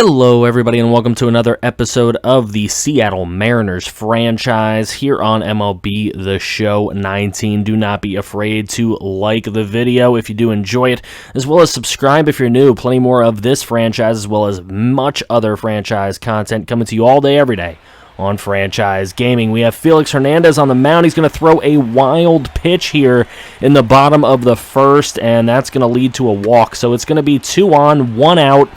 Hello, everybody, and welcome to another episode of the Seattle Mariners franchise here on MLB The Show 19. Do not be afraid to like the video if you do enjoy it, as well as subscribe if you're new. Plenty more of this franchise, as well as much other franchise content coming to you all day, every day on Franchise Gaming. We have Felix Hernandez on the mound. He's going to throw a wild pitch here in the bottom of the first, and that's going to lead to a walk. So it's going to be 2 on, 1 out.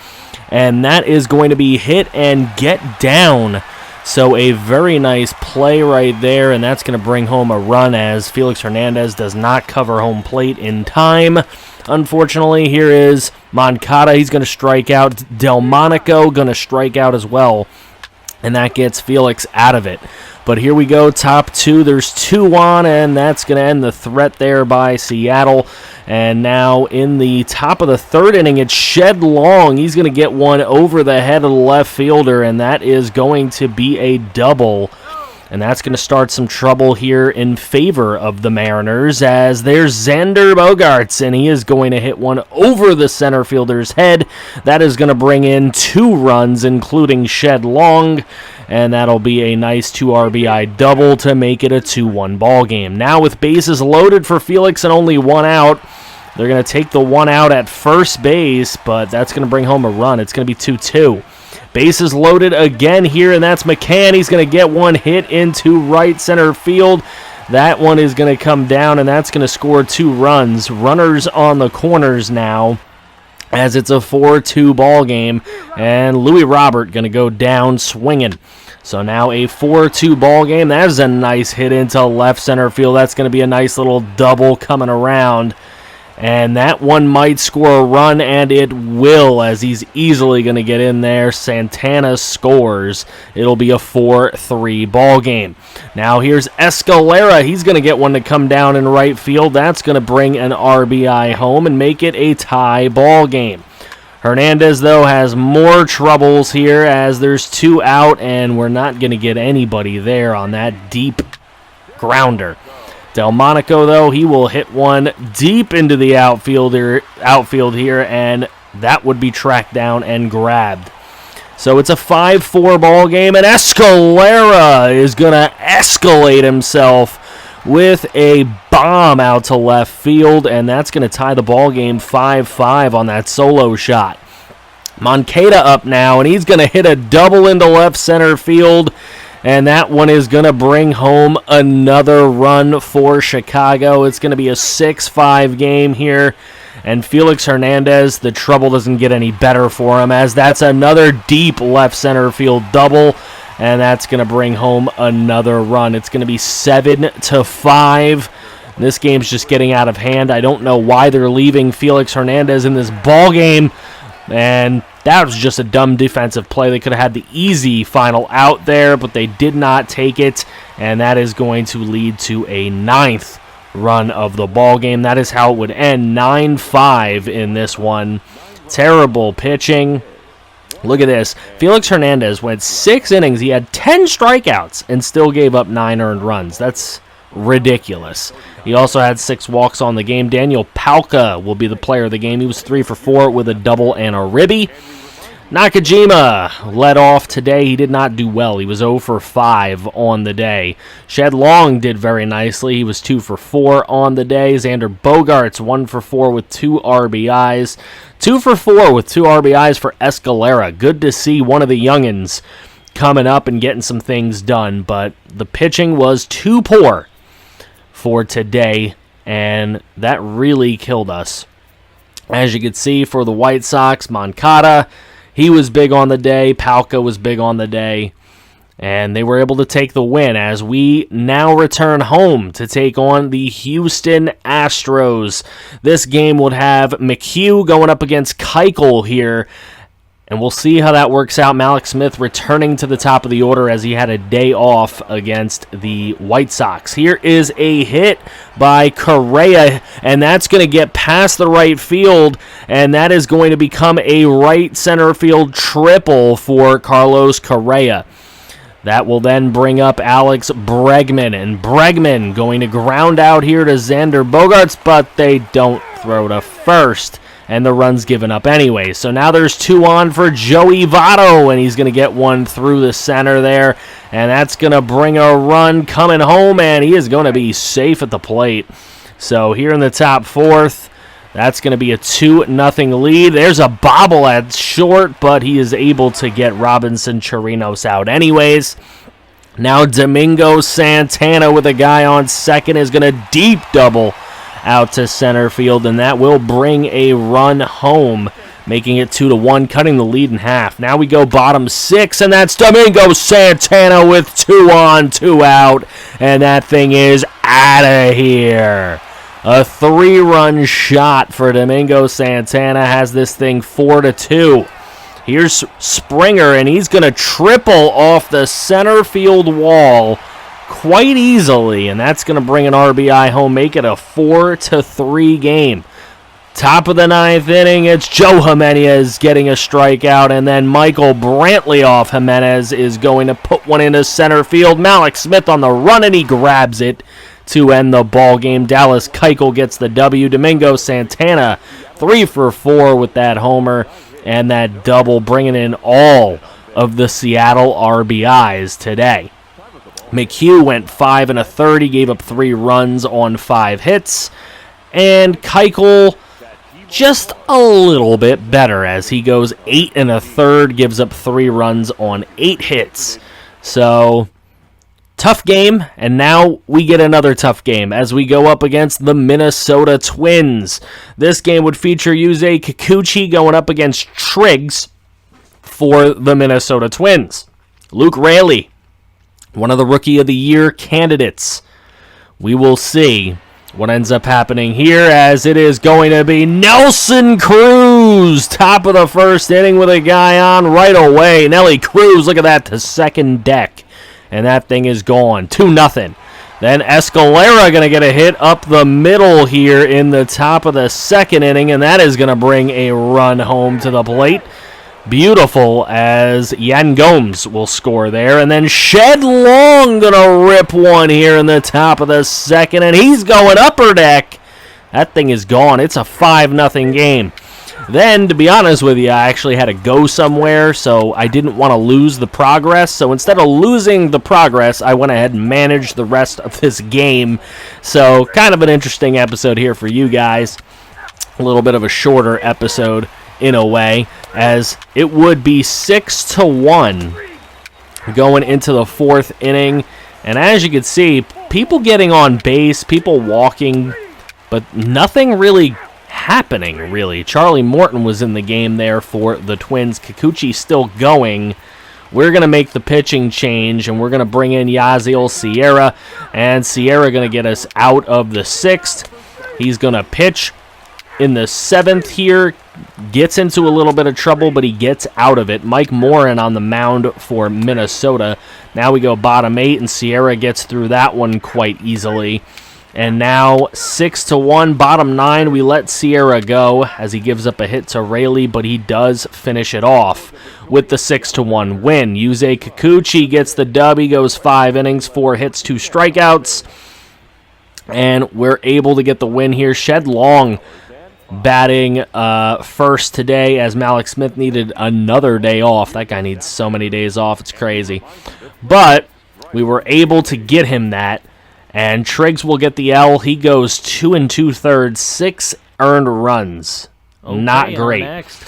And that is going to be hit and get down. So a very nice play right there, and that's going to bring home a run as Felix Hernandez does not cover home plate in time. Unfortunately, here is Moncada. He's going to strike out. Delmonico going to strike out as well. And that gets Felix out of it. But here we go, top 2. There's 2 on, and that's going to end the threat there by Seattle. And now in the top of the 3rd inning, it's Shed Long. He's going to get one over the head of the left fielder, and that is going to be a double. And that's going to start some trouble here in favor of the Mariners, as there's Xander Bogaerts, and he is going to hit one over the center fielder's head. That is going to bring in 2 runs, including Shed Long, and that'll be a nice 2 RBI double to make it a 2-1 ball game. Now with bases loaded for Felix and only 1 out, they're going to take the 1 out at first base, but that's going to bring home a run. It's going to be 2-2. Bases loaded again here, and that's McCann. He's going to get one hit into right center field. That one is going to come down, and that's going to score 2 runs. Runners on the corners now, as it's a 4-2 ball game, and Louis Robert going to go down swinging. So now a 4-2 ball game. That is a nice hit into left center field. That's going to be a nice little double coming around. And that one might score a run, and it will, as he's easily going to get in there. Santana scores. It'll be a 4-3 ball game. Now here's Escalera. He's going to get one to come down in right field. That's going to bring an RBI home and make it a tie ball game. Hernandez, though, has more troubles here, as there's 2 out, and we're not going to get anybody there on that deep grounder. Delmonico, though, he will hit one deep into the outfield here, and that would be tracked down and grabbed. So it's a 5-4 ball game, and Escalera is going to escalate himself with a bomb out to left field, and that's going to tie the ball game 5-5 on that solo shot. Moncada up now, and he's going to hit a double into left center field, and that one is going to bring home another run for Chicago. It's going to be a 6-5 game here. And Felix Hernandez, the trouble doesn't get any better for him, as that's another deep left center field double. And that's going to bring home another run. It's going to be 7-5. This game's just getting out of hand. I don't know why they're leaving Felix Hernandez in this ball game. And that was just a dumb defensive play. They could have had the easy final out there, but they did not take it, and that is going to lead to a 9th run of the ball game. That is how it would end, 9-5 in this one. Terrible pitching. Look at this. Felix Hernandez went 6 innings. He had 10 strikeouts and still gave up 9 earned runs. That's ridiculous. He also had 6 walks on the game. Daniel Palka will be the player of the game. He was 3 for 4 with a double and a ribby. Nakajima led off today. He did not do well. He was 0 for 5 on the day. Shed Long did very nicely. He was 2 for 4 on the day. Xander Bogaerts 1 for 4 with 2 RBIs. 2 for 4 with 2 RBIs for Escalera. Good to see one of the youngins coming up and getting some things done, but the pitching was too poor for today, and that really killed us. As you can see, for the White Sox, Moncada, he was big on the day. Palka was big on the day, and they were able to take the win, as we now return home to take on the Houston Astros. This game would have McHugh going up against Keuchel here, and we'll see how that works out. Malik Smith returning to the top of the order, as he had a day off against the White Sox. Here is a hit by Correa, and that's going to get past the right field, and that is going to become a right center field triple for Carlos Correa. That will then bring up Alex Bregman, and Bregman going to ground out here to Xander Bogaerts, but they don't throw to first. and the run's given up anyway. So now there's 2 on for Joey Votto, and he's going to get one through the center there, and that's going to bring a run coming home, and he is going to be safe at the plate. So here in the top 4th, that's going to be a 2-0 lead. There's a bobble at short, but he is able to get Robinson Chirinos out anyways. Now Domingo Santana with a guy on second is going to deep double out to center field, and that will bring a run home, making it 2-1, cutting the lead in half. Now we go bottom 6, and that's Domingo Santana with 2 on, 2 out, and that thing is out of here. A 3-run shot for Domingo Santana has this thing 4-2. Here's Springer, and he's going to triple off the center field wall quite easily, and that's going to bring an RBI home, make it a 4-3 game. Top of the 9th inning, it's Joe Jimenez getting a strikeout, and then Michael Brantley off Jimenez is going to put one into center field. Malik Smith on the run, and he grabs it to end the ball game. Dallas Keuchel gets the W. Domingo Santana 3 for 4 with that homer and that double, bringing in all of the Seattle RBIs today. McHugh went 5 1/3. He gave up 3 runs on 5 hits. And Keuchel just a little bit better as he goes 8 1/3, gives up 3 runs on 8 hits. So, tough game, and now we get another tough game as we go up against the Minnesota Twins. This game would feature Yusei Kikuchi going up against Triggs for the Minnesota Twins. Luke Raley, one of the Rookie of the Year candidates. We will see what ends up happening here, as it is going to be Nelson Cruz, top of the 1st inning with a guy on right away. Nelly Cruz, look at that, to second deck, and that thing is gone, 2-0. Then Escalera going to get a hit up the middle here in the top of the 2nd inning, and that is going to bring a run home to the plate. Beautiful, as Yan Gomes will score there. And then Shed Long going to rip one here in the top of the 2nd, and he's going upper deck. That thing is gone. It's a 5-0 game. Then, to be honest with you, I actually had to go somewhere, so I didn't want to lose the progress. So instead of losing the progress, I went ahead and managed the rest of this game. So kind of an interesting episode here for you guys. A little bit of a shorter episode in a way, as it would be 6-1 going into the 4th inning. And as you can see, people getting on base, people walking, but nothing really happening, really. Charlie Morton was in the game there for the Twins. Kikuchi still going. We're going to make the pitching change, and we're going to bring in Yaziel Sierra, and Sierra going to get us out of the 6th. He's going to pitch in the 7th here, gets into a little bit of trouble, but he gets out of it. Mike Morin on the mound for Minnesota. Now we go bottom 8, and Sierra gets through that one quite easily. And now 6-1, bottom 9, we let Sierra go as he gives up a hit to Raley, but he does finish it off with the 6-1 win. Yusei Kikuchi gets the dub. He goes 5 innings, 4 hits, 2 strikeouts, and we're able to get the win here. Shed Long batting first today, as Malik Smith needed another day off. That guy needs so many days off, it's crazy. But we were able to get him that. And Triggs will get the L. He goes 2 2/3, 6 earned runs. Okay, not great.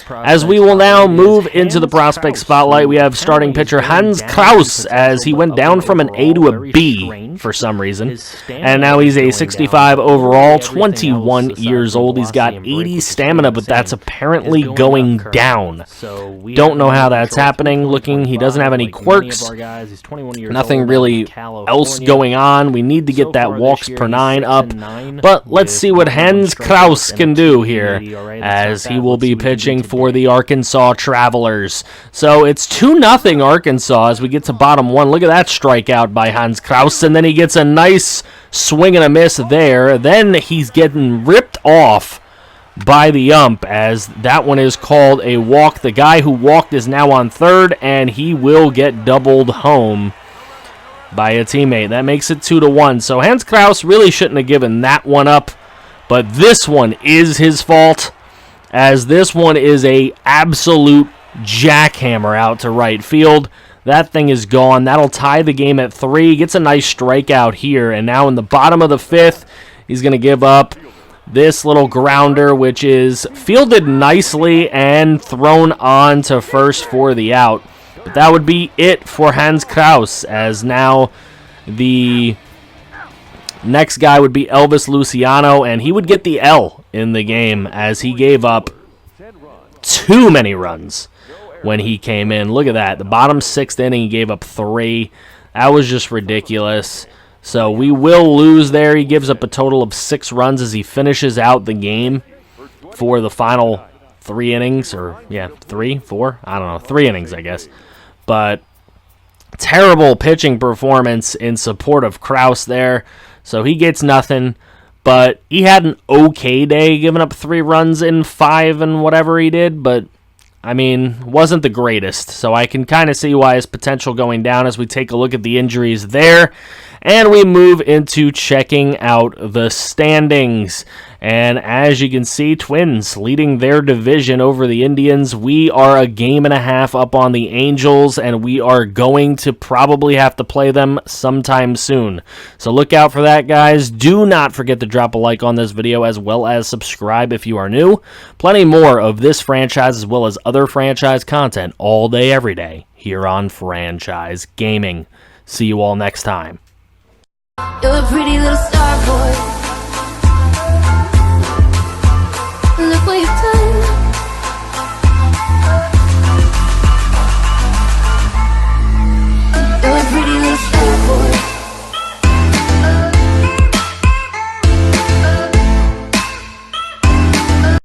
As we will now move into the prospect spotlight, we have starting pitcher Hans Kraus, as he went down from an A to a B for some reason. And now he's a 65 overall, 21 years old. He's got 80 stamina, but that's apparently going down. Don't know how that's happening. Looking, he doesn't have any quirks. Nothing really else going on. We need to get that walks per 9 up. But let's see what Hans Kraus can do here, as he will be pitching for the Arkansas Travelers. So it's 2-0 Arkansas as we get to bottom 1. Look at that strikeout by Hans Kraus, and then he gets a nice swing and a miss there. Then he's getting ripped off by the ump, as that one is called a walk. The guy who walked is now on third, and he will get doubled home by a teammate. That makes it 2-1. So Hans Kraus really shouldn't have given that one up, but this one is his fault, as this one is a absolute jackhammer out to right field. That thing is gone. That'll tie the game at 3. Gets a nice strikeout here, and now in the bottom of the 5th, he's going to give up this little grounder, which is fielded nicely and thrown on to first for the out. But that would be it for Hans Kraus, as now the next guy would be Elvis Luciano, and he would get the L in the game as he gave up too many runs when he came in. Look at that. The bottom 6th inning, he gave up 3. That was just ridiculous. So we will lose there. He gives up a total of 6 runs as he finishes out the game for the final 3 innings. Or, yeah, 3, 4? I don't know. 3 innings, I guess. But terrible pitching performance in support of Kraus there. So he gets nothing, but he had an okay day, giving up 3 runs in 5 and whatever he did, but, I mean, wasn't the greatest. So I can kind of see why his potential going down as we take a look at the injuries there. And we move into checking out the standings. And as you can see, Twins leading their division over the Indians. We are a game and a half up on the Angels, and we are going to probably have to play them sometime soon. So look out for that, guys. Do not forget to drop a like on this video, as well as subscribe if you are new. Plenty more of this franchise as well as other franchise content all day, every day here on Franchise Gaming. See you all next time. You're a pretty little star boy.